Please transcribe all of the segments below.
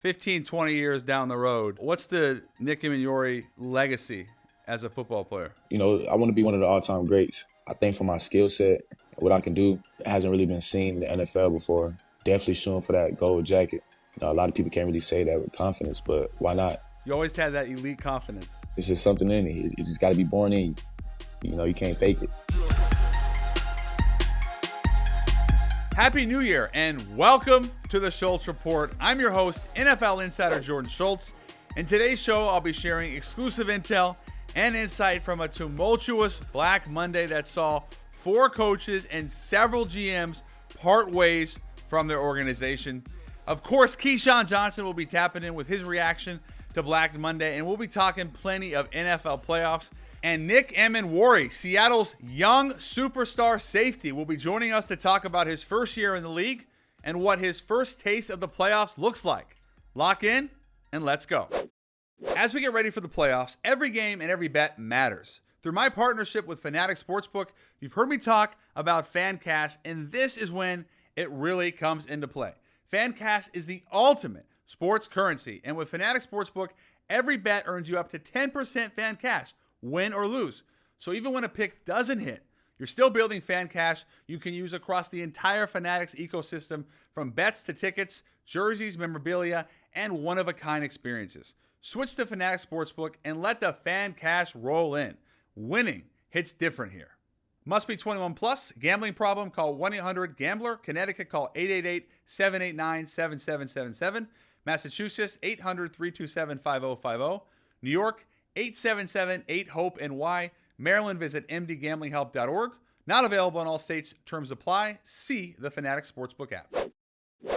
15, 20 years down the road, what's the Nick Emmanwori legacy as a football player? I want to be one of the all-time greats. I think for my skill set, what I can do, it hasn't really been seen in the NFL before. Definitely shooting for that gold jacket. A lot of people can't really say that with confidence, but why not? You always had that elite confidence. It's just something in you. It just got to be born in you. You can't fake it. Happy New Year and welcome to the Schultz Report. I'm your host, NFL insider Jordan Schultz. In today's show, I'll be sharing exclusive intel and insight from a tumultuous Black Monday that saw 4 coaches and several GMs part ways from their organization. Of course, Keyshawn Johnson will be tapping in with his reaction to Black Monday, and we'll be talking plenty of NFL playoffs. And Nick Emmanwori, Seattle's young superstar safety, will be joining us to talk about his first year in the league and what his first taste of the playoffs looks like. Lock in and let's go. As we get ready for the playoffs, every game and every bet matters. Through my partnership with Fanatics Sportsbook, you've heard me talk about Fan Cash, and this is when it really comes into play. Fan Cash is the ultimate sports currency, and with Fanatics Sportsbook, every bet earns you up to 10% Fan Cash, win or lose. So even when a pick doesn't hit, you're still building Fan Cash you can use across the entire Fanatics ecosystem, from bets to tickets, jerseys, memorabilia, and one-of-a-kind experiences. Switch to Fanatics Sportsbook and let the Fan Cash roll in. Winning hits different here. Must be 21 plus. Gambling problem? Call 1-800-GAMBLER. Connecticut, call 888-789-7777. Massachusetts, 800-327-5050. New York, 877-8-HOPE-NY. Maryland, visit mdgamblinghelp.org. Not available in all states. Terms apply. See the Fanatics Sportsbook app.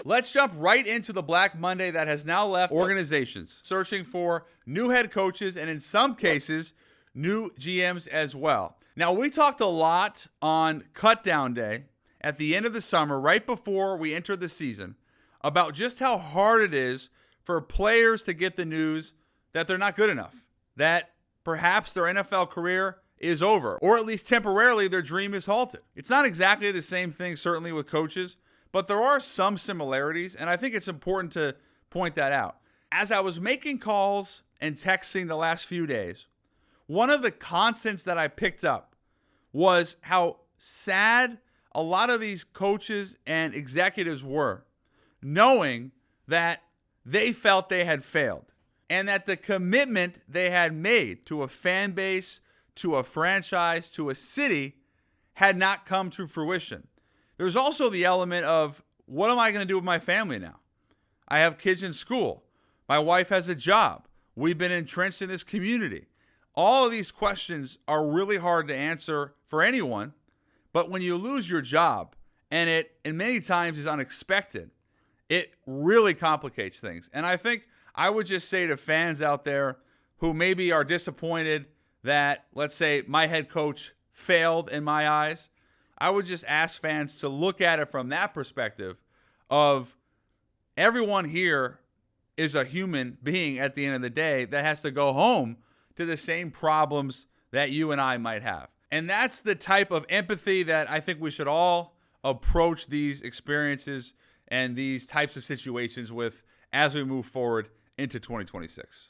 Let's jump right into the Black Monday that has now left organizations searching for new head coaches and in some cases, new GMs as well. Now, we talked a lot on Cutdown Day at the end of the summer, right before we entered the season, about just how hard it is for players to get the news that they're not good enough, that perhaps their NFL career is over, or at least temporarily their dream is halted. It's not exactly the same thing, certainly with coaches, but there are some similarities, and I think it's important to point that out. As I was making calls and texting the last few days, one of the constants that I picked up was how sad a lot of these coaches and executives were, knowing that they felt they had failed and that the commitment they had made to a fan base, to a franchise, to a city had not come to fruition. There's also the element of, what am I going to do with my family now? I have kids in school. My wife has a job. We've been entrenched in this community. All of these questions are really hard to answer for anyone, but when you lose your job, and many times is unexpected, it really complicates things. And I think I would just say to fans out there who maybe are disappointed that, let's say, my head coach failed in my eyes, I would just ask fans to look at it from that perspective of, everyone here is a human being at the end of the day that has to go home to the same problems that you and I might have. And that's the type of empathy that I think we should all approach these experiences and these types of situations with as we move forward into 2026.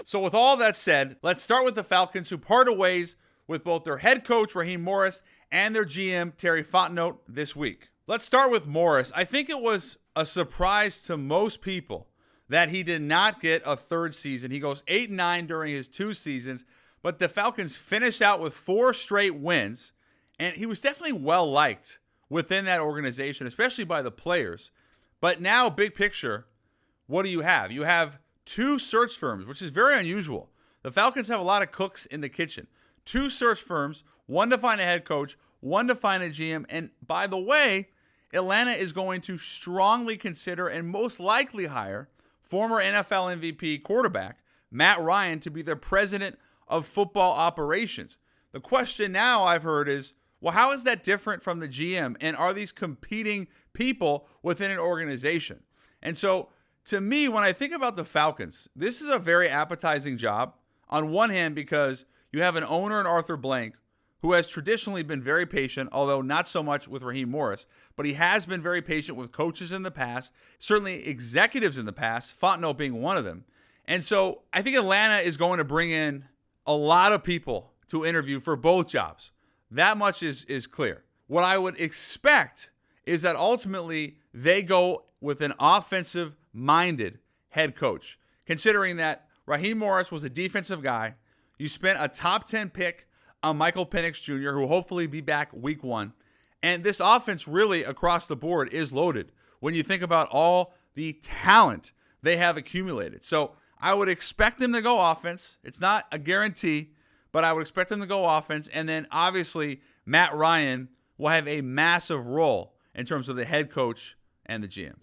So with all that said, let's start with the Falcons, who parted ways with both their head coach, Raheem Morris, and their GM, Terry Fontenot, this week. Let's start with Morris. I think it was a surprise to most people that he did not get a third season. He goes 8-9 during his 2 seasons, but the Falcons finished out with 4 straight wins, and he was definitely well-liked within that organization, especially by the players. But now, big picture, what do you have? You have 2 search firms, which is very unusual. The Falcons have a lot of cooks in the kitchen. 2 search firms, one to find a head coach, one to find a GM. And by the way, Atlanta is going to strongly consider and most likely hire former NFL MVP quarterback Matt Ryan to be their president of football operations. The question now I've heard is, well, how is that different from the GM? And are these competing people within an organization? And so, to me, when I think about the Falcons, this is a very appetizing job. On one hand, because you have an owner in Arthur Blank who has traditionally been very patient, although not so much with Raheem Morris, but he has been very patient with coaches in the past, certainly executives in the past, Fontenot being one of them. And so I think Atlanta is going to bring in a lot of people to interview for both jobs. That much is clear. What I would expect is that ultimately they go with an offensive-minded head coach, considering that Raheem Morris was a defensive guy. You spent a top 10 pick on Michael Penix Jr., who will hopefully be back week 1. And this offense really across the board is loaded when you think about all the talent they have accumulated. So I would expect them to go offense. It's not a guarantee, but I would expect them to go offense. And then obviously Matt Ryan will have a massive role in terms of the head coach and the GM.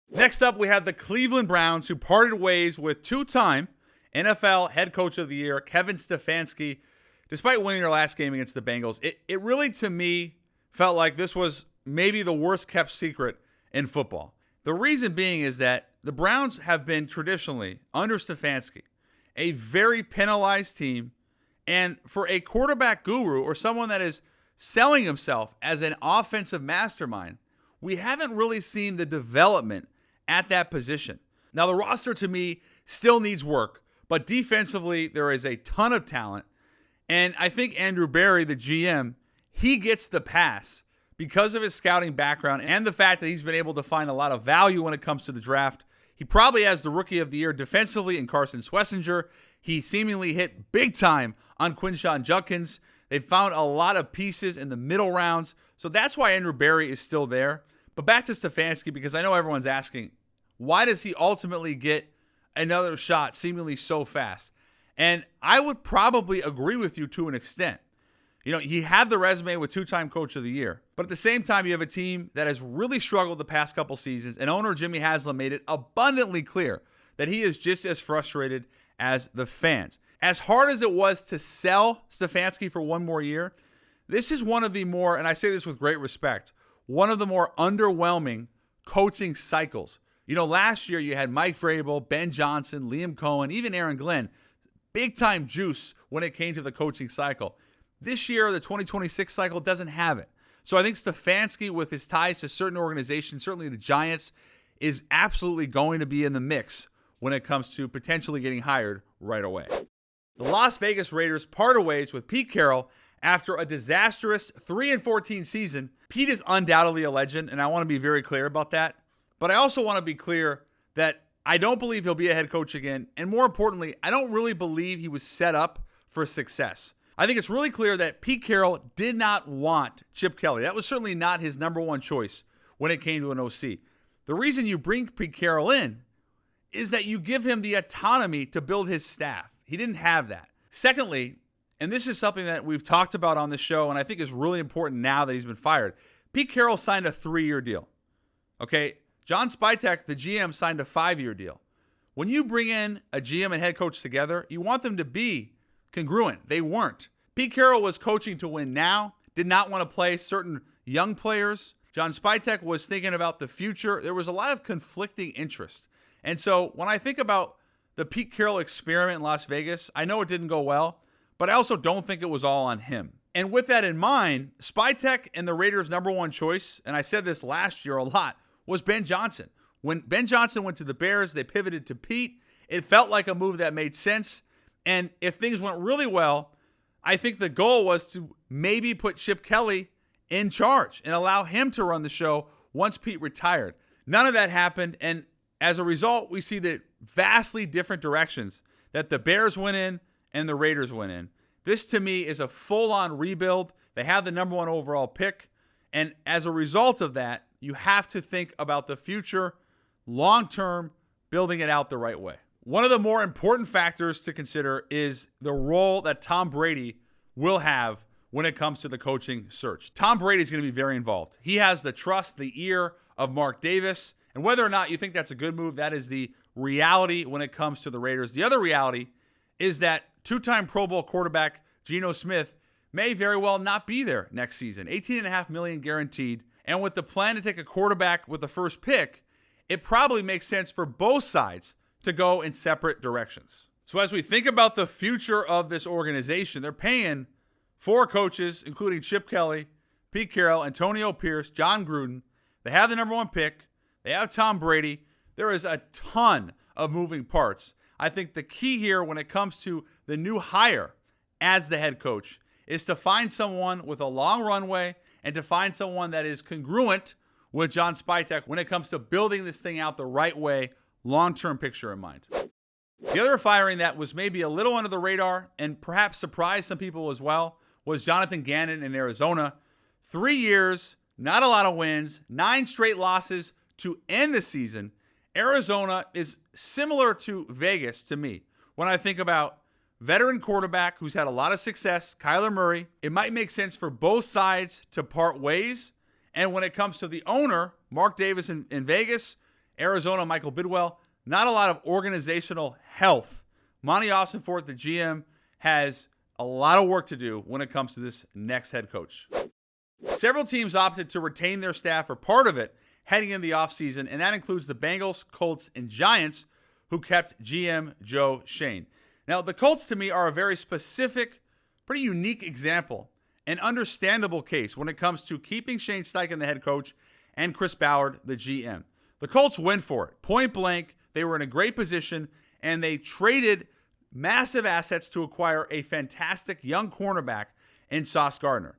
Next up, we have the Cleveland Browns, who parted ways with two-time NFL head coach of the year, Kevin Stefanski. Despite winning their last game against the Bengals, it really, to me, felt like this was maybe the worst-kept secret in football. The reason being is that the Browns have been traditionally, under Stefanski, a very penalized team. And for a quarterback guru or someone that is selling himself as an offensive mastermind, we haven't really seen the development at that position. Now, the roster, to me, still needs work, but defensively, there is a ton of talent. And I think Andrew Berry, the GM, he gets the pass because of his scouting background and the fact that he's been able to find a lot of value when it comes to the draft. He probably has the Rookie of the Year defensively in Carson Schlesinger. He seemingly hit big time on Quinshon Judkins. They found a lot of pieces in the middle rounds. So that's why Andrew Berry is still there. But back to Stefanski, because I know everyone's asking, why does he ultimately get another shot seemingly so fast? And I would probably agree with you to an extent. You know, he had the resume with two-time coach of the year. But at the same time, you have a team that has really struggled the past couple seasons. And owner Jimmy Haslam made it abundantly clear that he is just as frustrated as the fans. As hard as it was to sell Stefanski for one more year, this is one of the more, and I say this with great respect, one of the more underwhelming coaching cycles. You know, last year you had Mike Vrabel, Ben Johnson, Liam Cohen, even Aaron Glenn. Big-time juice when it came to the coaching cycle. This year, the 2026 cycle doesn't have it. So I think Stefanski, with his ties to certain organizations, certainly the Giants, is absolutely going to be in the mix when it comes to potentially getting hired right away. The Las Vegas Raiders parted ways with Pete Carroll after a disastrous 3-14 season. Pete is undoubtedly a legend, and I want to be very clear about that. But I also want to be clear that I don't believe he'll be a head coach again. And more importantly, I don't really believe he was set up for success. I think it's really clear that Pete Carroll did not want Chip Kelly. That was certainly not his number one choice when it came to an OC. The reason you bring Pete Carroll in is that you give him the autonomy to build his staff. He didn't have that. Secondly, and this is something that we've talked about on the show and I think is really important now that he's been fired, Pete Carroll signed a 3-year deal. Okay, John Spytek, the GM, signed a 5-year deal. When you bring in a GM and head coach together, you want them to be congruent. They weren't. Pete Carroll was coaching to win now, did not want to play certain young players. John Spytek was thinking about the future. There was a lot of conflicting interest. And so when I think about the Pete Carroll experiment in Las Vegas, I know it didn't go well, but I also don't think it was all on him. And with that in mind, Spytek and the Raiders' number one choice, and I said this last year a lot, was Ben Johnson. When Ben Johnson went to the Bears, they pivoted to Pete. It felt like a move that made sense. And if things went really well, I think the goal was to maybe put Chip Kelly in charge and allow him to run the show once Pete retired. None of that happened. And as a result, we see the vastly different directions that the Bears went in and the Raiders went in. This, to me, is a full-on rebuild. They have the number one overall pick. And as a result of that, you have to think about the future, long-term, building it out the right way. One of the more important factors to consider is the role that Tom Brady will have when it comes to the coaching search. Tom Brady is going to be very involved. He has the trust, the ear of Mark Davis. And whether or not you think that's a good move, that is the reality when it comes to the Raiders. The other reality is that two-time Pro Bowl quarterback Geno Smith may very well not be there next season. $18.5 million guaranteed. And with the plan to take a quarterback with the first pick, it probably makes sense for both sides to go in separate directions. So as we think about the future of this organization, they're paying 4 coaches, including Chip Kelly, Pete Carroll, Antonio Pierce, John Gruden. They have the number 1 pick. They have Tom Brady. There is a ton of moving parts. I think the key here when it comes to the new hire as the head coach is to find someone with a long runway and to find someone that is congruent with John Spytek when it comes to building this thing out the right way, long-term picture in mind. The other firing that was maybe a little under the radar and perhaps surprised some people as well was Jonathan Gannon in Arizona. 3 years, not a lot of wins, 9 straight losses to end the season. Arizona is similar to Vegas to me. When I think about veteran quarterback who's had a lot of success, Kyler Murray, it might make sense for both sides to part ways. And when it comes to the owner, Mark Davis in Vegas, Arizona, Michael Bidwell, not a lot of organizational health. Monty Austinfort, the GM, has a lot of work to do when it comes to this next head coach. Several teams opted to retain their staff or part of it heading in the offseason, and that includes the Bengals, Colts, and Giants, who kept GM Joe Schoen. Now, the Colts, to me, are a very specific, pretty unique example, an understandable case when it comes to keeping Shane Steichen, the head coach, and Chris Ballard, the GM. The Colts went for it. Point blank, they were in a great position, and they traded massive assets to acquire a fantastic young cornerback in Sauce Gardner.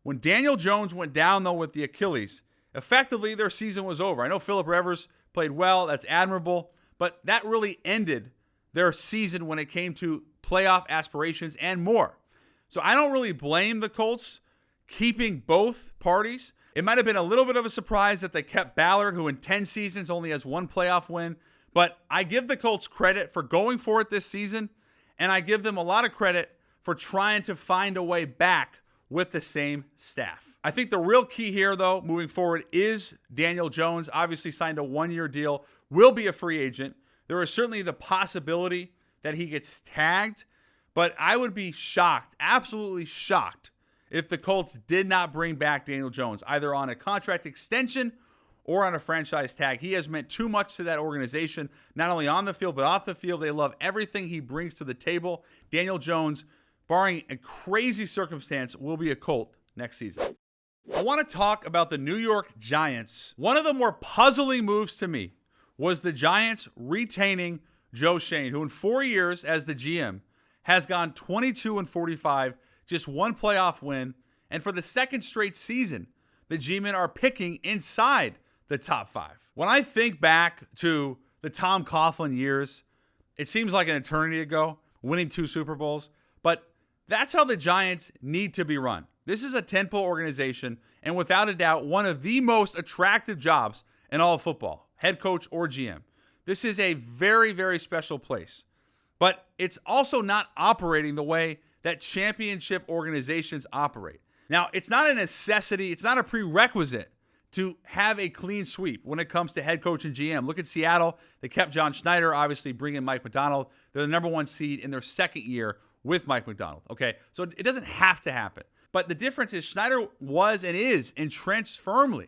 When Daniel Jones went down, though, with the Achilles, effectively their season was over. I know Phillip Rivers played well. That's admirable. But that really ended their season when it came to playoff aspirations and more. So I don't really blame the Colts keeping both parties. It might have been a little bit of a surprise that they kept Ballard, who in 10 seasons only has 1 playoff win. But I give the Colts credit for going for it this season, and I give them a lot of credit for trying to find a way back with the same staff. I think the real key here, though, moving forward, is Daniel Jones. Obviously signed a 1-year deal, will be a free agent. There is certainly the possibility that he gets tagged, but I would be shocked, absolutely shocked, if the Colts did not bring back Daniel Jones, either on a contract extension or on a franchise tag. He has meant too much to that organization, not only on the field, but off the field. They love everything he brings to the table. Daniel Jones, barring a crazy circumstance, will be a Colt next season. I want to talk about the New York Giants. One of the more puzzling moves to me was the Giants retaining Joe Schoen, who in 4 years as the GM has gone 22-45, just 1 playoff win. And for the second straight season, the G-men are picking inside the top 5. When I think back to the Tom Coughlin years, it seems like an eternity ago, winning 2 Super Bowls. But that's how the Giants need to be run. This is a tentpole organization, and without a doubt, one of the most attractive jobs in all of football, head coach or GM. This is a very, very special place. But it's also not operating the way that championship organizations operate. Now, it's not a necessity, it's not a prerequisite to have a clean sweep when it comes to head coach and GM. Look at Seattle. They kept John Schneider, obviously bring in Mike Macdonald. They're the number 1 seed in their second year with Mike Macdonald. Okay, so it doesn't have to happen. But the difference is Schneider was and is entrenched firmly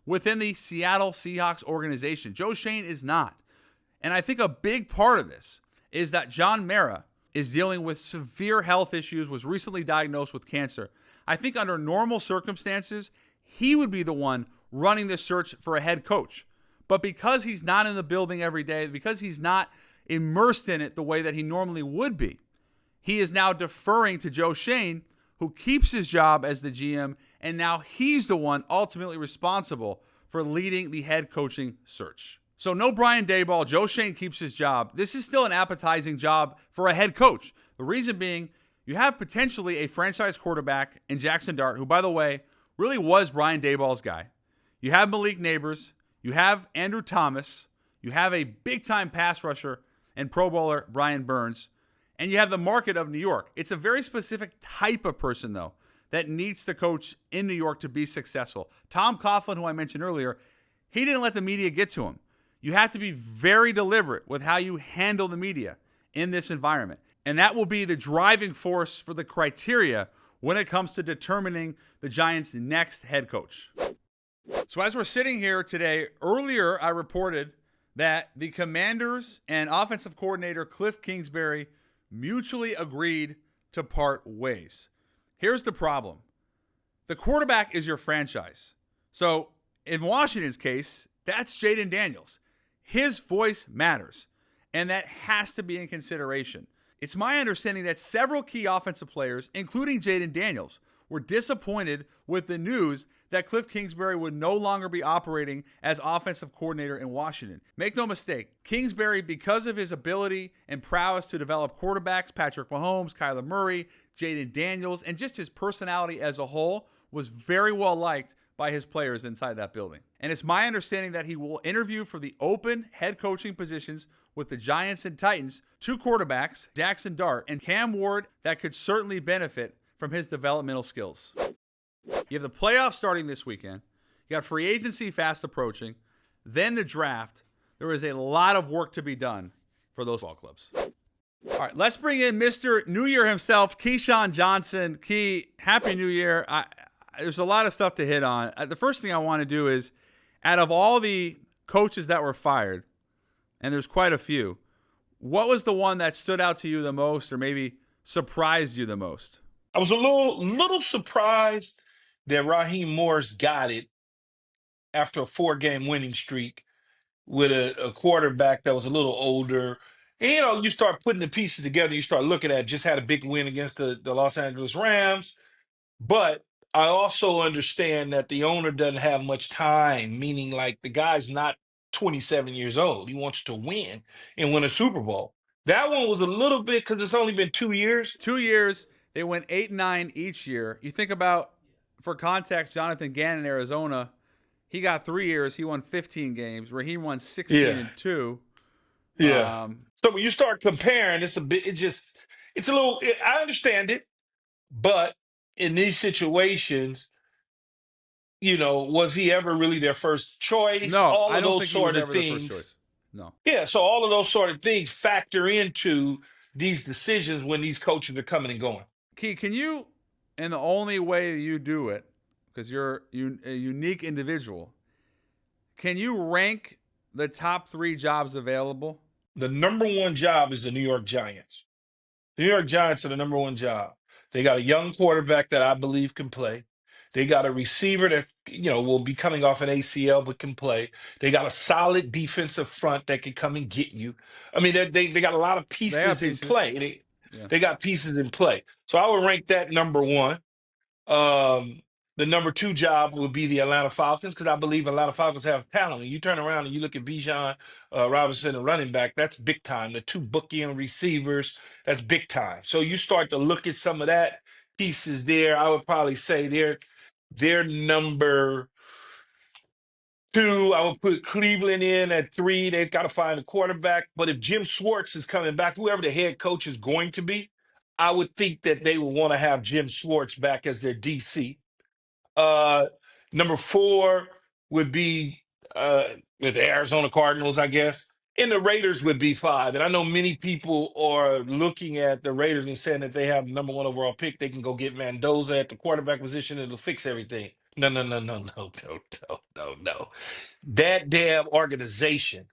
within the Seattle Seahawks organization. Joe Schoen is not. And I think a big part of this is that John Mara is dealing with severe health issues, was recently diagnosed with cancer. I think under normal circumstances, he would be the one running the search for a head coach. But because he's not in the building every day, because he's not immersed in it the way that he normally would be, he is now deferring to Joe Schoen, who keeps his job as the GM, and now he's the one ultimately responsible for leading the head coaching search. So no Brian Daboll, Joe Schoen keeps his job. This is still an appetizing job for a head coach. The reason being, you have potentially a franchise quarterback in Jackson Dart, who, by the way, really was Brian Daboll's guy. You have Malik Neighbors. You have Andrew Thomas. You have a big-time pass rusher and Pro Bowler Brian Burns. And you have the market of New York. It's a very specific type of person, though, that needs to coach in New York to be successful. Tom Coughlin, who I mentioned earlier, he didn't let the media get to him. You have to be very deliberate with how you handle the media in this environment. And that will be the driving force for the criteria when it comes to determining the Giants' next head coach. So as we're sitting here today, earlier I reported that the Commanders and offensive coordinator Kliff Kingsbury mutually agreed to part ways. Here's the problem. The quarterback is your franchise. So in Washington's case, that's Jaden Daniels. His voice matters, and that has to be in consideration. It's my understanding that several key offensive players, including Jaden Daniels, were disappointed with the news that Kliff Kingsbury would no longer be operating as offensive coordinator in Washington. Make no mistake, Kingsbury, because of his ability and prowess to develop quarterbacks, Patrick Mahomes, Kyler Murray, Jaden Daniels, and just his personality as a whole, was very well liked by his players inside that building. And it's my understanding that he will interview for the open head coaching positions with the Giants and Titans, 2 quarterbacks, Jackson Dart and Cam Ward, that could certainly benefit from his developmental skills. You have the playoffs starting this weekend. You got free agency fast approaching. Then the draft. There is a lot of work to be done for those ball clubs. All right, let's bring in Mr. New Year himself, Keyshawn Johnson. Key, Happy New Year. There's a lot of stuff to hit on. The first thing I want to do is, out of all the coaches that were fired, and there's quite a few, what was the one that stood out to you the most or maybe surprised you the most? I was a little surprised that Raheem Morris got it after a 4-game winning streak with a quarterback that was a little older. And, you start putting the pieces together. You start looking at just had a big win against the Los Angeles Rams. But I also understand that the owner doesn't have much time, meaning like the guy's not 27 years old. He wants to win and win a Super Bowl. That one was a little bit because it's only been 2 years. 2 years. They went 8-9 each year. You think about, for context, Jonathan Gannon in Arizona, he got 3 years. He won 15 games. Raheem won 16-2. Yeah. So when you start comparing, it's a little, I understand it, but in these situations, was he ever really their first choice? No, All I of don't those think he was sort of ever the first things. choice. No. Yeah, so all of those sort of things factor into these decisions when these coaches are coming and going. Key, can you, and the only way you do it, because you're a unique individual, can you rank the top 3 jobs available? The number one job is the New York Giants. The New York Giants are the number one job. They got a young quarterback that I believe can play. They got a receiver that, will be coming off an ACL but can play. They got a solid defensive front that can come and get you. I mean, they got a lot of pieces in play. They got pieces in play. So I would rank that number one. The number 2 job would be the Atlanta Falcons, because I believe Atlanta Falcons have talent. And you turn around and you look at Bijan Robinson, the running back, that's big time. The 2 bookend receivers, that's big time. So you start to look at some of that pieces there. I would probably say they're number 2. I would put Cleveland in at 3. They've got to find a quarterback. But if Jim Schwartz is coming back, whoever the head coach is going to be, I would think that they would want to have Jim Schwartz back as their DC. Number 4 would be with the Arizona Cardinals, I guess. And the Raiders would be 5. And I know many people are looking at the Raiders and saying that they have the number 1 overall pick. They can go get Mendoza at the quarterback position and it'll fix everything. No. That damn organization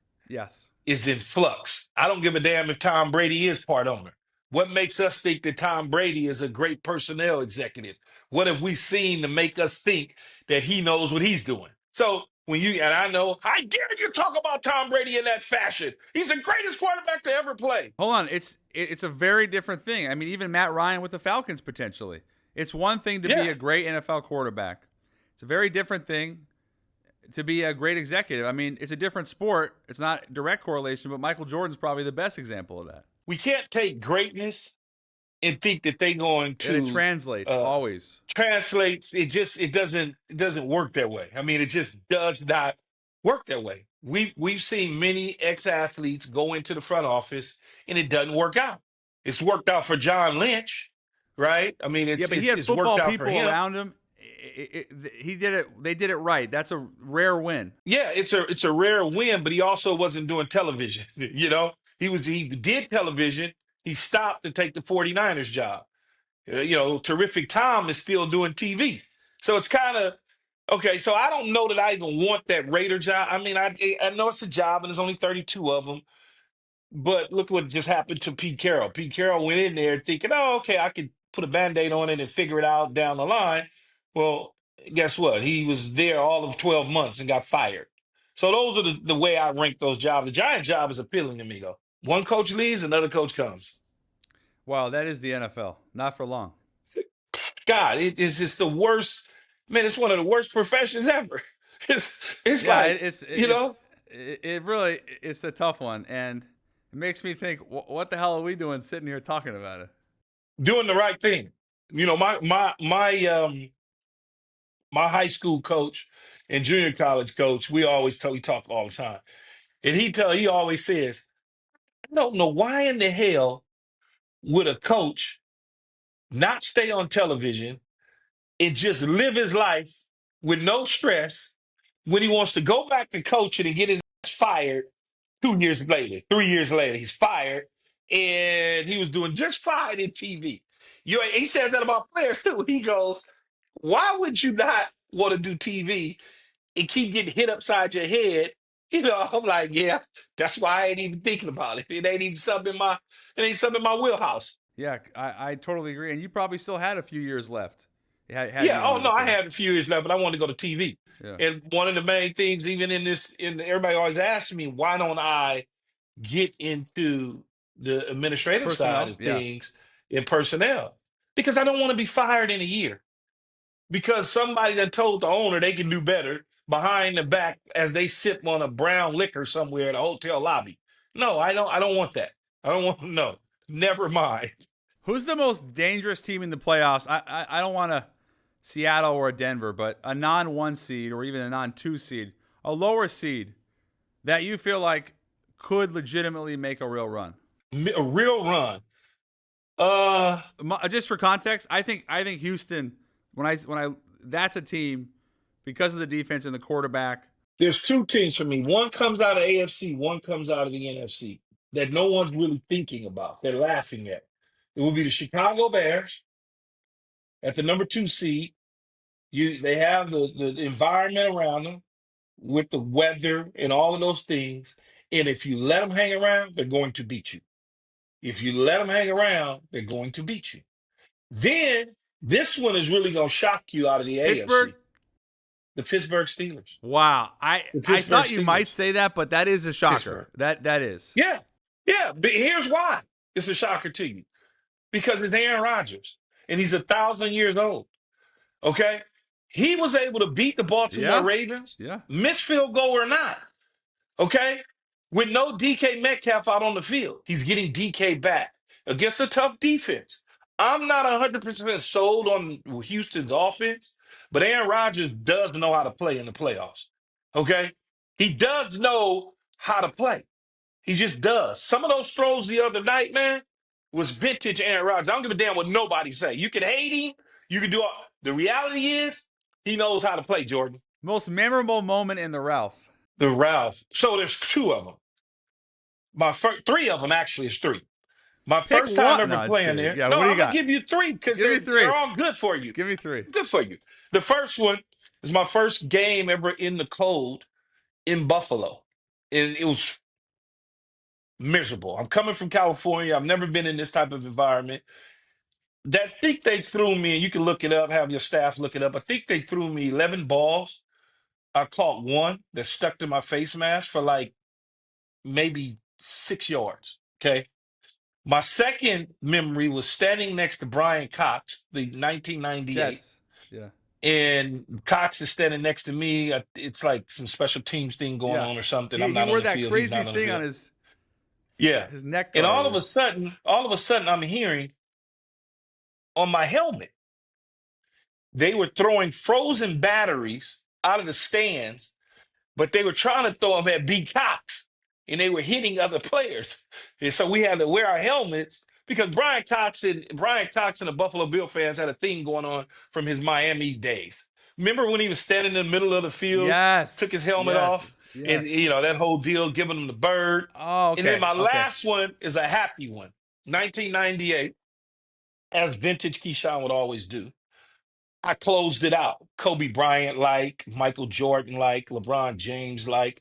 is in flux. I don't give a damn if Tom Brady is part owner. What makes us think that Tom Brady is a great personnel executive? What have we seen to make us think that he knows what he's doing? So and I know, how dare you talk about Tom Brady in that fashion? He's the greatest quarterback to ever play. Hold on. It's a very different thing. I mean, even Matt Ryan with the Falcons potentially. It's one thing to be a great NFL quarterback. It's a very different thing to be a great executive. I mean, it's a different sport. It's not direct correlation, but Michael Jordan's probably the best example of that. We can't take greatness and think that they're going to. And it translates always. Translates. It doesn't work that way. I mean, it just does not work that way. We've seen many ex-athletes go into the front office and it doesn't work out. It's worked out for John Lynch, right? I mean, but he had football people around him. He did it. They did it right. That's a rare win. Yeah, it's a rare win, but he also wasn't doing television. He did television. He stopped to take the 49ers job. Terrific Tom is still doing TV. So it's kind of okay. So I don't know that I even want that Raider job. I mean, I know it's a job and there's only 32 of them. But look what just happened to Pete Carroll. Pete Carroll went in there thinking, oh, okay, I could put a Band-Aid on it and figure it out down the line. Well, guess what? He was there all of 12 months and got fired. So those are the way I rank those jobs. The Giant job is appealing to me, though. One coach leaves, another coach comes. Wow, that is the NFL. Not for long. God, it is just the worst. Man, it's one of the worst professions ever. It's Yeah, like, you know, it really it's a tough one, and it makes me think, what the hell are we doing sitting here talking about it? doing the right thing. You know, my high school coach and junior college coach, we talk all the time. And he always says, I don't know why in the hell would a coach not stay on television and just live his life with no stress when he wants to go back to coaching and get his ass fired 2 years later, 3 years later, he's fired, and he was doing just fine in TV. He says that about players too. He goes, "Why would you not want to do TV and keep getting hit upside your head?" You know, I'm like, yeah, that's why I ain't even thinking about it. It ain't something in my wheelhouse. Yeah, I totally agree. And you probably still had a few years left. Had you Yeah. Oh wanted no, to I play. had a few years left, but I wanted to go to TV. Yeah. And one of the main things, even everybody always asks me, why don't I get into the administrative side Personnel. of Yeah. things in personnel? Because I don't want to be fired in a year. Because somebody that told the owner they can do better behind the back as they sip on a brown liquor somewhere in a hotel lobby. No, I don't. I don't want that. I don't want. No, never mind. Who's the most dangerous team in the playoffs? I don't want a Seattle or a Denver, but a non-1 seed or even a non-2 seed, a lower seed that you feel like could legitimately make a real run. A real run. Uh, Just for context, I think Houston, when I that's a team because of the defense and the quarterback. there's two teams for me. One comes out of AFC. One comes out of the NFC that no one's really thinking about. They're laughing at. It will be the Chicago Bears at the number 2 seed. They have the environment around them with the weather and all of those things. And if you let them hang around, they're going to beat you. If you let them hang around, they're going to beat you. Then this one is really going to shock you out of the Pittsburgh. AFC. The Pittsburgh Steelers. Wow, I The I Pittsburgh thought you might Steelers. say that, but that is a shocker. Pittsburgh. That is. Yeah. Yeah. But here's why it's a shocker to you. Because it's Aaron Rodgers and he's 1,000 years old. Okay. He was able to beat the Baltimore Yeah, Ravens, yeah. miss field goal or not. Okay. With no DK Metcalf out on the field, he's getting DK back against a tough defense. I'm not 100% sold on Houston's offense, but Aaron Rodgers does know how to play in the playoffs. Okay. He does know how to play. He just does. Some of those throws the other night, man, was vintage Aaron Rodgers. I don't give a damn what nobody say. You can hate him. You can do all. The reality is he knows how to play, Jordan. Most memorable moment in the Ralph. The Ralph. So there's two of them. Three of them actually is three. My Pick first time one. ever No, just playing kidding. there. Yeah, No, what do you I'm gonna got? give you three because Give me three. they're all good for you. Give me three. Good for you. The first one is my first game ever in the cold in Buffalo, and it was miserable. I'm coming from California. I've never been in this type of environment. I think they threw me, and you can look it up, have your staff look it up. I think they threw me 11 balls. I caught one that stuck to my face mask for like maybe 6 yards. Okay. My second memory was standing next to Brian Cox, the 1998. Jets. Yeah. And Cox is standing next to me. It's like some special teams thing going Yeah. on or something. He I'm he not on wore the that field. He's crazy not on the thing on field. his Yeah. neck And guard. all of a sudden, I'm hearing on my helmet, they were throwing frozen batteries out of the stands, but they were trying to throw them at B. Cox, and they were hitting other players. And so we had to wear our helmets because Brian Cox and the Buffalo Bill fans had a thing going on from his Miami days. Remember when he was standing in the middle of the field, took his Yes. helmet Yes. off, and Yes. that whole deal, giving him the bird. Oh, And then okay. my Okay. last one is a happy one, 1998, as vintage Keyshawn would always do. I closed it out. Kobe Bryant like, Michael Jordan like, LeBron James like,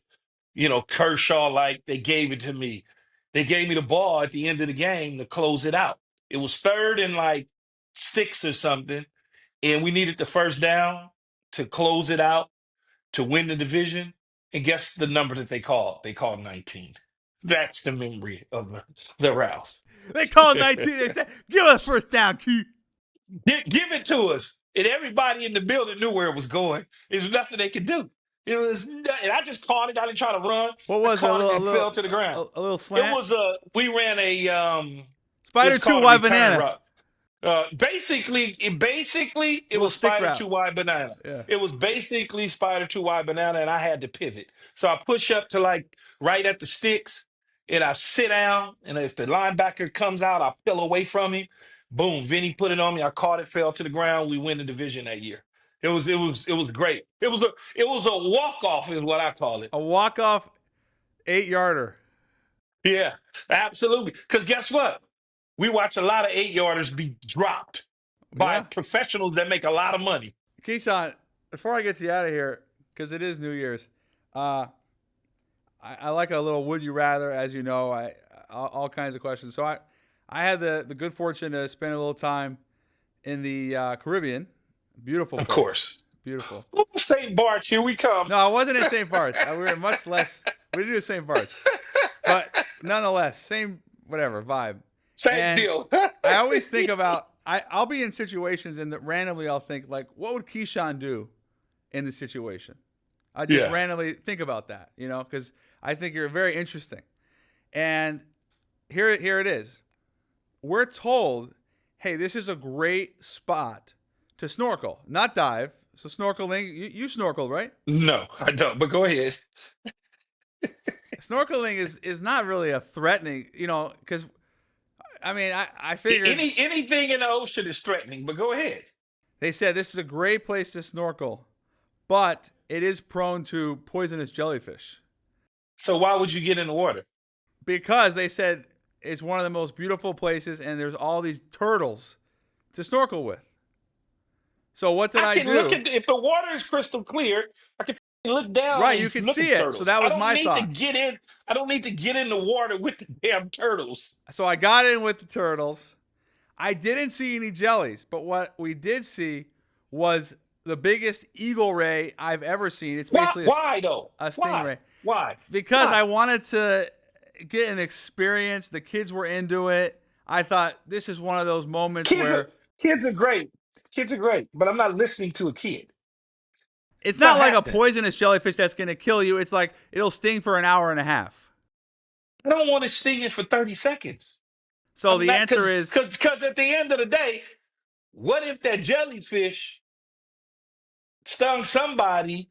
Kershaw like. They gave it to me. They gave me the ball at the end of the game to close it out. It was third and like 6 or something, and we needed the first down to close it out to win the division. And guess the number that they called? They called 19. That's the memory of the Ralph. They called 19. They said, give us first down, Key. Give it to us. And everybody in the building knew where it was going. There's nothing they could do. And I just caught it. I didn't try to run. What was I it? caught it and fell to the ground. A little slant? It was we ran a Spider it's 2 called a wide return banana. route. Basically, it was stick spider route. 2 wide banana. Yeah. It was basically spider 2 wide banana, and I had to pivot. So I push up to like right at the sticks, and I sit down. And if the linebacker comes out, I peel away from him. Boom, Vinny put it on me. I caught it, fell to the ground. We win the division that year. It was great. It was a walk off, is what I call it. A walk-off 8-yarder. Yeah, absolutely. Because guess what? We watch a lot of 8-yarders be dropped by professionals that make a lot of money. Keyshawn, before I get you out of here, because it is New Year's, I like a little would you rather, as you know, all kinds of questions. So I had the good fortune to spend a little time in the Caribbean. Beautiful place. Of course. Beautiful. St. Bart's, here we come. No, I wasn't in St. Bart's. We were much less. We did do St. Bart's. But nonetheless, same whatever vibe. Same deal. I always think about, I'll be in situations and randomly I'll think, like, what would Keyshawn do in this situation? I just randomly think about that, because I think you're very interesting. And here it is. We're told, hey, this is a great spot to snorkel, not dive. So snorkeling, you snorkeled, right? No, I don't, but go ahead. Snorkeling is not really a threatening, because, I mean, I figured anything in the ocean is threatening, but go ahead. They said this is a great place to snorkel, but it is prone to poisonous jellyfish. So why would you get in the water? Because they said it's one of the most beautiful places, and there's all these turtles to snorkel with. So what did I do? If the water is crystal clear, I can look down. Right, you can see it. Turtles. So that was my thought. I don't need to get in the water with the damn turtles. So I got in with the turtles. I didn't see any jellies, but what we did see was the biggest eagle ray I've ever seen. It's basically why though? A stingray. Why? Because I wanted to get an experience. The kids were into it. I thought this is one of those moments where kids are great. Kids are great, but I'm not listening to a kid. It's not like a poisonous jellyfish that's going to kill you. It's like it'll sting for an hour and a half. I don't want it stinging for 30 seconds. So the answer is... Because at the end of the day, what if that jellyfish stung somebody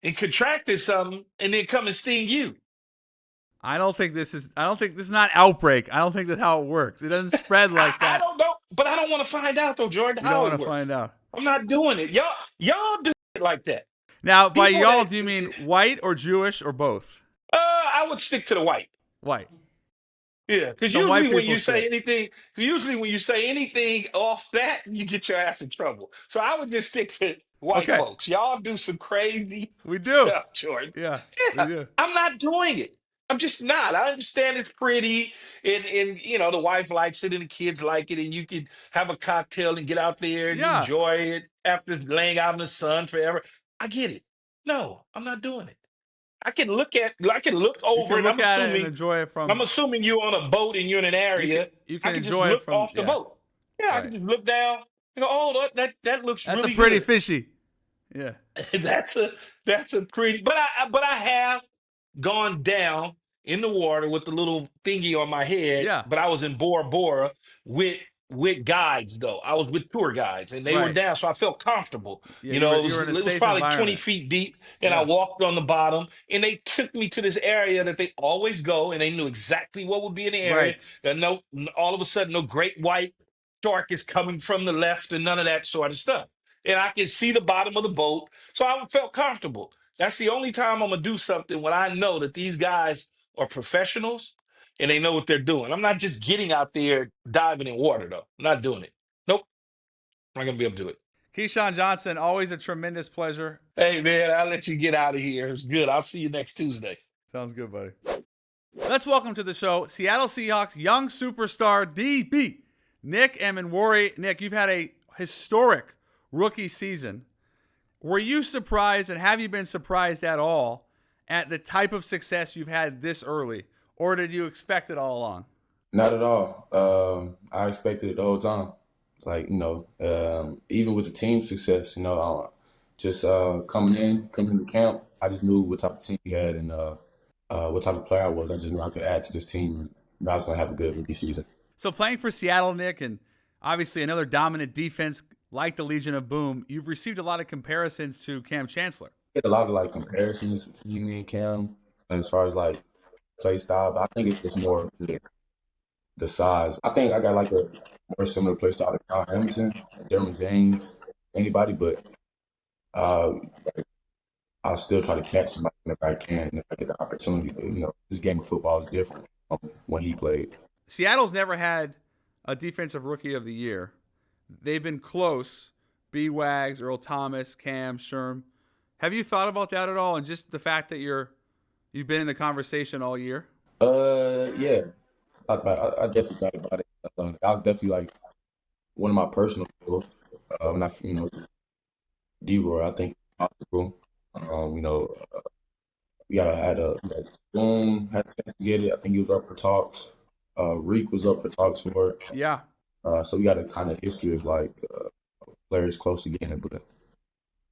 and contracted something and then come and sting you? I don't think this is not outbreak. I don't think that's how it works. It doesn't spread like that. I don't know, but I don't want to find out though, Jordan. You don't want to find out. I'm not doing it. Y'all do it like that. Now, by y'all, do you mean white or Jewish or both? I would stick to the white. White. Yeah, because usually when you say anything off that, you get your ass in trouble. So I would just stick to white folks. Y'all do some crazy stuff, Jordan. Yeah, we do. I'm not doing it. I'm just not. I understand it's pretty, and the wife likes it, and the kids like it, and you can have a cocktail and get out there and enjoy it after laying out in the sun forever. I get it. No, I'm not doing it. I can look over it. I'm assuming you're on a boat and you're in an area. You can I can enjoy just it look off the boat. Yeah, I can just look down and go, oh, that looks really good. That's a pretty fishy. Yeah. that's a pretty. But I have gone down in the water with the little thingy on my head. Yeah. But I was in Bora Bora with guides though. I was with tour guides and they were down, so I felt comfortable. Yeah, it was probably 20 feet deep, and I walked on the bottom, and they took me to this area that they always go, and they knew exactly what would be in the area. That all of a sudden, no great white shark is coming from the left, and none of that sort of stuff. And I can see the bottom of the boat, so I felt comfortable. That's the only time I'm gonna do something when I know that these guys are professionals and they know what they're doing. I'm not just getting out there diving in water, though. I'm not doing it. Nope. I'm not going to be able to do it. Keyshawn Johnson, always a tremendous pleasure. Hey, man, I'll let you get out of here. It was good. I'll see you next Tuesday. Sounds good, buddy. Let's welcome to the show Seattle Seahawks young superstar DB, Nick Emmanwori. Nick, you've had a historic rookie season. Were you surprised, and have you been surprised at all at the type of success you've had this early, or did you expect it all along? Not at all. I expected it the whole time. Like, even with the team success, just coming into camp, I just knew what type of team we had and what type of player I was. I just knew I could add to this team, and I was going to have a good rookie season. So playing for Seattle, Nick, and obviously another dominant defense like the Legion of Boom, you've received a lot of comparisons to Cam Chancellor. Get a lot of comparisons between me and Cam as far as play style, but I think it's just more the size. I think I got a more similar play style to Kyle Hamilton, Derwin James, anybody, but I'll still try to catch somebody if I can, if I get the opportunity. But, this game of football is different from when he played. Seattle's never had a defensive rookie of the year. They've been close. B-Wags, Earl Thomas, Cam, Sherm. Have you thought about that at all? And just the fact that you've been in the conversation all year? Yeah. I definitely thought about it. I was definitely one of my personal goals. When I, DROY, I think possible. We had Schoen had a chance to get it. I think he was up for talks. Reek was up for talks for it. Yeah. So we got a kind of history of players close to getting it, but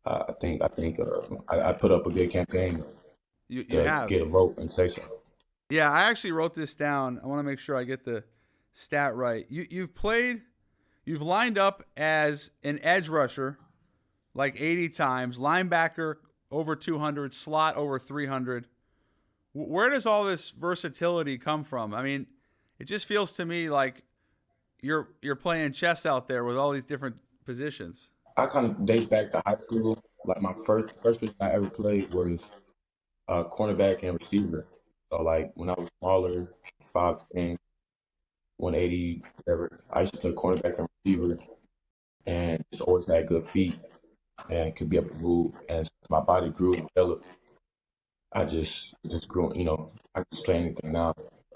I think I put up a good campaign to get a vote and say so. Yeah, I actually wrote this down. I want to make sure I get the stat right. You've lined up as an edge rusher 80 times, linebacker over 200, slot over 300. Where does all this versatility come from? I mean, it just feels to me like you're playing chess out there with all these different positions. I kind of dates back to high school. My first position I ever played was cornerback and receiver. So when I was smaller, 5'10", 180, whatever, I used to play cornerback and receiver, and just always had good feet and could be able to move. And as my body grew and developed, I just grew. I can just play anything now.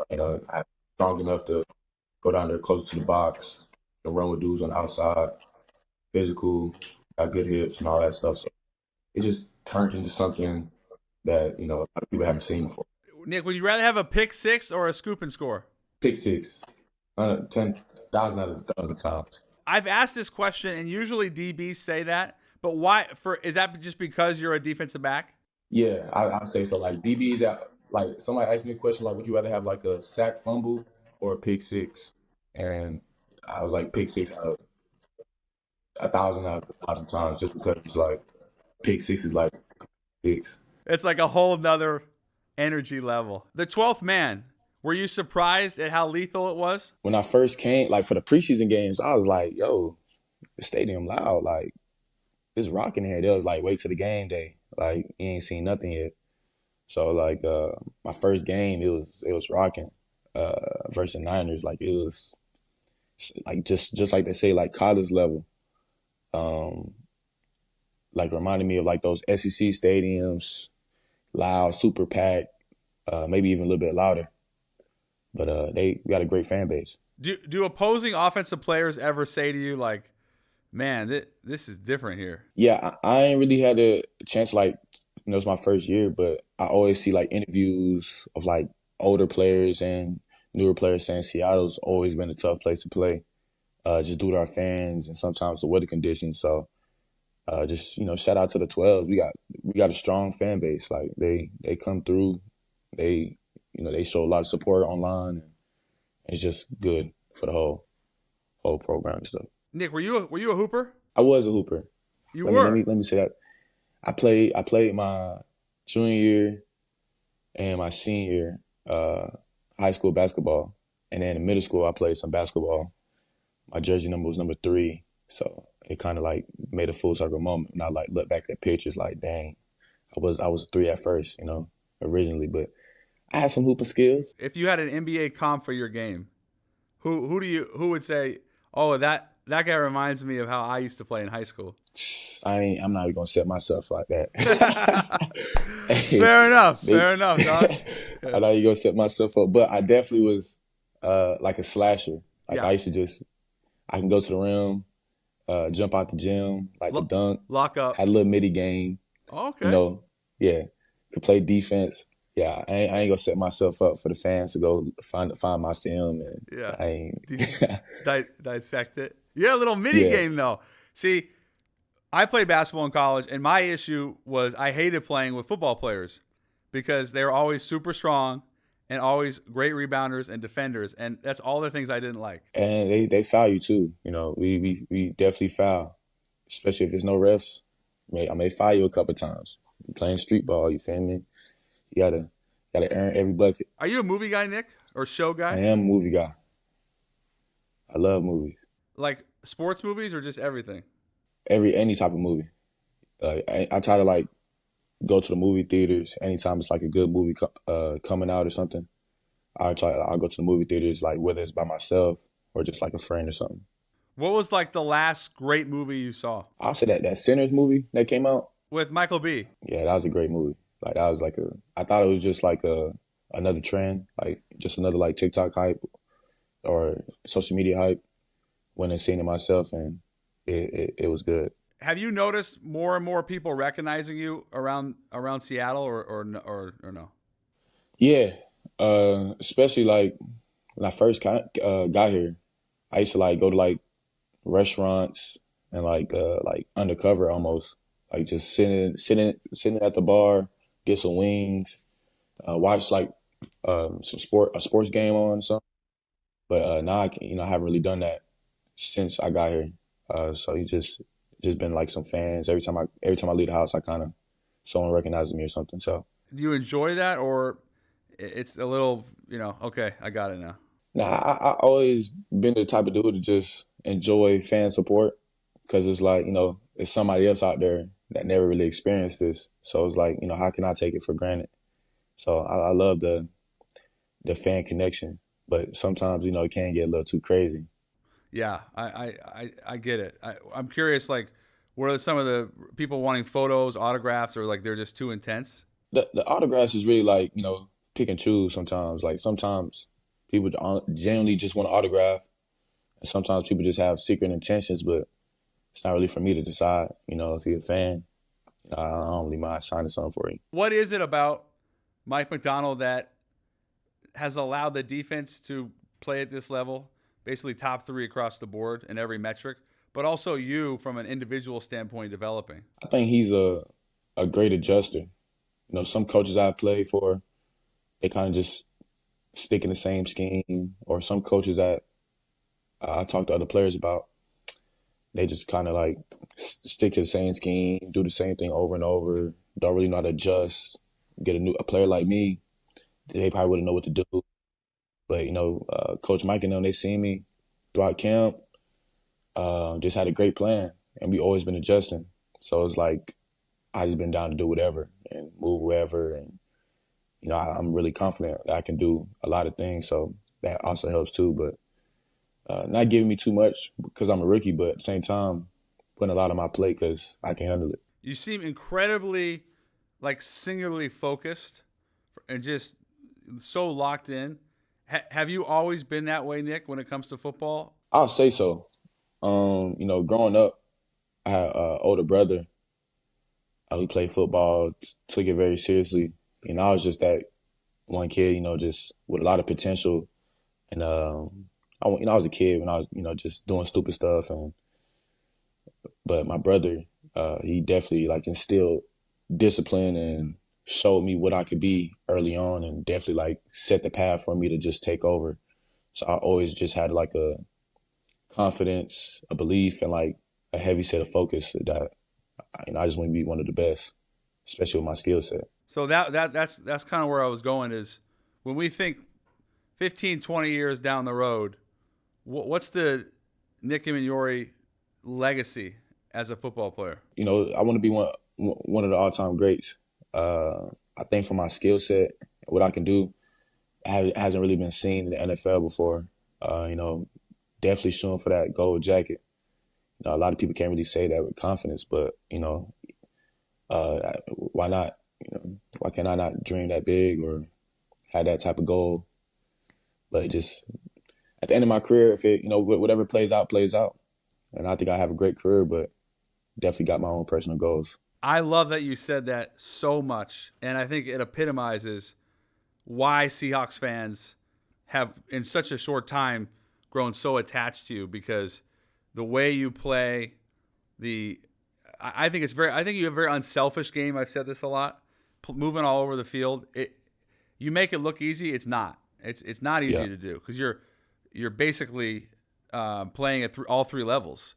I'm strong enough to go down there closer to the box, and run with dudes on the outside, physical, got good hips and all that stuff. So it just turned into something that a lot of people haven't seen before. Nick, would you rather have a pick six or a scoop and score? Pick six, 10,000 out of 1,000 times. I've asked this question, and usually DBs say that, but why? Is that just because you're a defensive back? Yeah, I'd say so. DBs, somebody asked me a question would you rather have a sack fumble or a pick six? And I was pick six out of 1,000 out of 1,000 times, just because it's pick six is six. It's a whole nother energy level. The 12th man, were you surprised at how lethal it was? When I first came, for the preseason games, I was yo, the stadium loud, it's rocking here. They was wait till the game day, you ain't seen nothing yet. So my first game, it was rocking versus Niners. It was just like they say, college level. Reminded me of those SEC stadiums, loud, super packed, maybe even a little bit louder. But we got a great fan base. Do opposing offensive players ever say to you man, this is different here? Yeah, I ain't really had a chance it's my first year, but I always see interviews of older players and newer players saying Seattle's always been a tough place to play, just due to our fans and sometimes the weather conditions. So just shout out to the 12s. We got a strong fan base. They come through. They show a lot of support online, and it's just good for the whole program and stuff. Nick, were you a hooper? I was a hooper. Let me say that. I played my junior year and my senior year high school basketball, and then in middle school I played some basketball. My jersey number was number 3, so it kind of made a full circle moment. And I look back at pictures dang, I was 3 at first, originally, but I had some hooping skills. If you had an NBA comp for your game, who would say, oh, that guy reminds me of how I used to play in high school? I'm not even gonna set myself like that. Fair enough, dog. I know you're gonna set myself up, but I definitely was a slasher. Yeah. I used to just I can go to the rim, jump out the gym, like the dunk, Lock up. had a little midi game, you Okay. know, yeah, could play defense. Yeah, I ain't gonna set myself up for the fans to go find my film, and Yeah. I ain't. Dissect it. Yeah, a little mini Yeah. game though. See, I played basketball in college, and my issue was I hated playing with football players because they were always super strong and always great rebounders and defenders, and that's all the things I didn't like. And they foul you too. You know, we definitely foul, especially if there's no refs. I may foul you a couple times. You're playing street ball, you feel me? You gotta earn every bucket. Are you a movie guy, Nick, or show guy? I am a movie guy. I love movies. Like sports movies or just everything? Any type of movie. I try to like go to the movie theaters anytime it's like a good movie coming out or something. I'll go to the movie theaters, like whether it's by myself or just like a friend or something. What was like the last great movie you saw? I'll say that Sinners movie that came out. With Michael B. Yeah, that was a great movie. Like that was like I thought it was just like another trend, like just another like TikTok hype or social media hype. Went and seen it myself, and it was good. Have you noticed more and more people recognizing you around Seattle or no? Yeah, especially like when I first got here, I used to like go to like restaurants and like undercover almost, like just sitting at the bar, get some wings, watch like a sports game on something. But now I haven't really done that since I got here. So he's just been like some fans. Every time I leave the house, I kind of someone recognizes me or something. So do you enjoy that, or it's a little okay, I got it now? Nah, I always been the type of dude to just enjoy fan support because it's like there's somebody else out there that never really experienced this. So it's like how can I take it for granted? So I love the fan connection, but sometimes it can get a little too crazy. Yeah, I get it. I'm curious, like, what are some of the people wanting photos, autographs, or like they're just too intense? The autographs is really like, pick and choose sometimes. Like sometimes people genuinely just want to autograph, and sometimes people just have secret intentions, but it's not really for me to decide. If you're a fan, I don't really mind signing something for you. What is it about Mike Macdonald that has allowed the defense to play at this level? Basically top 3 across the board in every metric, but also you from an individual standpoint developing. I think he's a great adjuster. Some coaches I've played for, they kind of just stick in the same scheme, or some coaches that I talk to other players about, they just kind of like stick to the same scheme, do the same thing over and over, don't really know how to adjust. Get a player like me, they probably wouldn't know what to do. But, Coach Mike and them, they seen me throughout camp, just had a great plan, and we always been adjusting. So it's like I just been down to do whatever and move wherever. And, I'm really confident that I can do a lot of things. So that also helps too. But not giving me too much because I'm a rookie, but at the same time, putting a lot on my plate because I can handle it. You seem incredibly, like, singularly focused and just so locked in. Have you always been that way, Nick, when it comes to football? I'll say so. Growing up, I had an older brother who played football, took it very seriously. I was just that one kid, just with a lot of potential. And I was a kid when I was, just doing stupid stuff. But my brother, he definitely like instilled discipline and showed me what I could be early on, and definitely like set the path for me to just take over. So I always just had like a confidence, a belief, and like a heavy set of focus that I just want to be one of the best, especially with my skill set. So that's kind of where I was going is when we think 15, 20 years down the road, what's the Nick Emmanwori legacy as a football player? I want to be one of the all-time greats. I think for my skill set, what I can do, hasn't really been seen in the NFL before. Definitely shooting for that gold jacket. A lot of people can't really say that with confidence, but why not? Why can I not dream that big or have that type of goal? But just at the end of my career, if it, whatever plays out, plays out. And I think I have a great career, but definitely got my own personal goals. I love that you said that so much, and I think it epitomizes why Seahawks fans have, in such a short time, grown so attached to you, because the way you play, I think you have a very unselfish game. I've said this a lot. Moving all over the field, you make it look easy. It's not. It's not easy to do, because you're basically playing at all three levels.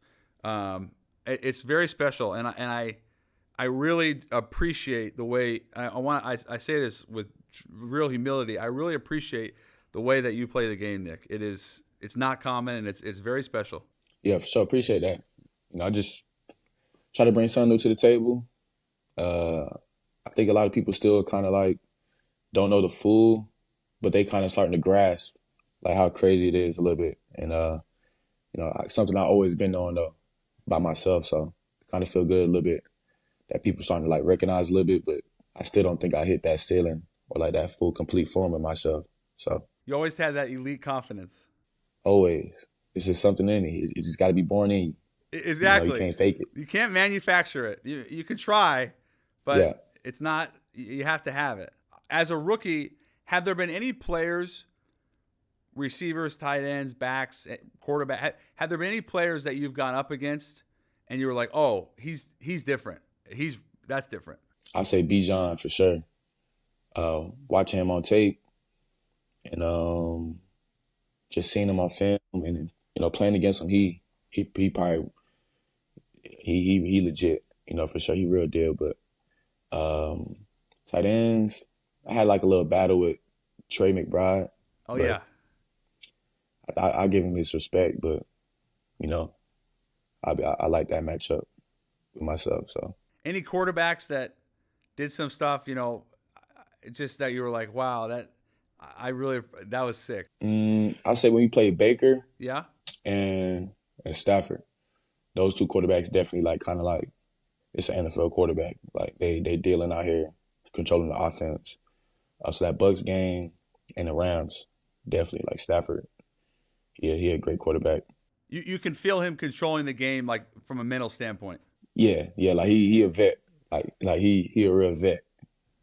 It's very special, and I really appreciate the way I say this with real humility. I really appreciate the way that you play the game, Nick. It's not common, and it's very special. Yeah, for sure. Appreciate that. I just try to bring something new to the table. I think a lot of people still kind of like don't know the full, but they kind of starting to grasp like how crazy it is a little bit. And something I've always been on though by myself. So I kind of feel good a little bit that people starting to like recognize a little bit, but I still don't think I hit that ceiling or like that full complete form of myself. So you always had that elite confidence. Always. It's just something in you. It just got to be born in you. Exactly. You can't fake it. You can't manufacture it. You can try, but it's not. You have to have it. As a rookie, have there been any players, receivers, tight ends, backs, quarterback? Have there been any players that you've gone up against and you were like, oh, he's different. That's different. I'd say Bijan for sure. Watching him on tape and just seeing him on film and playing against him, he probably he legit, for sure. He real deal. But tight ends, I had like a little battle with Trey McBride. Oh yeah. I give him his respect, but I like that matchup with myself. So any quarterbacks that did some stuff, just that you were like, wow, that was sick. I'll say when you play Baker, yeah, and Stafford, those two quarterbacks definitely like kind of like it's an NFL quarterback. Like they dealing out here, controlling the offense. So that Bucs game and the Rams, definitely like Stafford. Yeah, he a great quarterback. You can feel him controlling the game like from a mental standpoint. Yeah, like he a vet. Like he a real vet.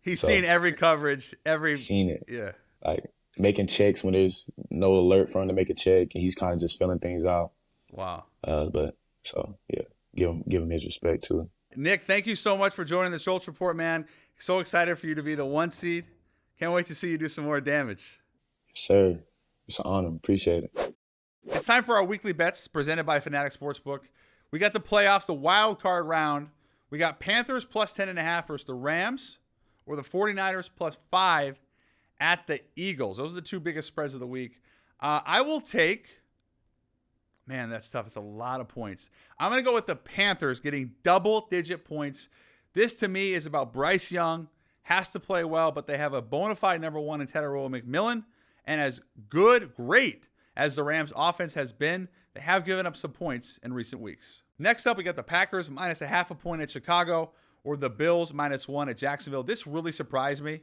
He's seen every coverage, seen it. Yeah. Like making checks when there's no alert for him to make a check, and he's kind of just filling things out. Wow. But so yeah, give him his respect too. Nick, thank you so much for joining the Schultz Report, man. So excited for you to be the 1 seed. Can't wait to see you do some more damage. Yes, sir. It's an honor. Appreciate it. It's time for our weekly bets presented by Fanatics Sportsbook. We got the playoffs, the wild card round. We got Panthers plus 10.5 versus the Rams, or the 49ers plus 5 at the Eagles. Those are the two biggest spreads of the week. I will take, man, that's tough. It's a lot of points. I'm going to go with the Panthers getting double-digit points. This, to me, is about Bryce Young. Has to play well, but they have a bona fide number one in Teddy McMillan. And as great as the Rams' offense has been, they have given up some points in recent weeks. Next up, we got the Packers minus 0.5 point at Chicago, or the Bills -1 at Jacksonville. This really surprised me.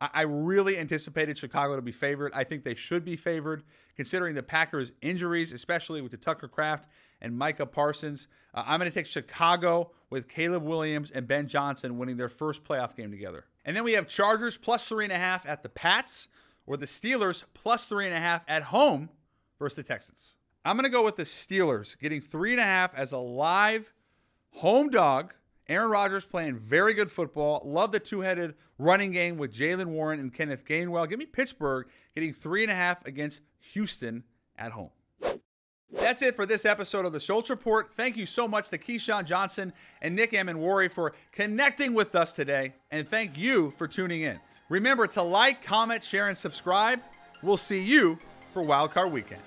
I really anticipated Chicago to be favored. I think they should be favored, considering the Packers' injuries, especially with the Tucker Kraft and Micah Parsons. I'm going to take Chicago with Caleb Williams and Ben Johnson winning their first playoff game together. And then we have Chargers plus 3.5 at the Pats, or the Steelers plus 3.5 at home versus the Texans. I'm going to go with the Steelers getting 3.5 as a live home dog. Aaron Rodgers playing very good football. Love the two-headed running game with Jalen Warren and Kenneth Gainwell. Give me Pittsburgh getting 3.5 against Houston at home. That's it for this episode of the Schultz Report. Thank you so much to Keyshawn Johnson and Nick Emmanwori for connecting with us today. And thank you for tuning in. Remember to like, comment, share, and subscribe. We'll see you for Wild Card Weekend.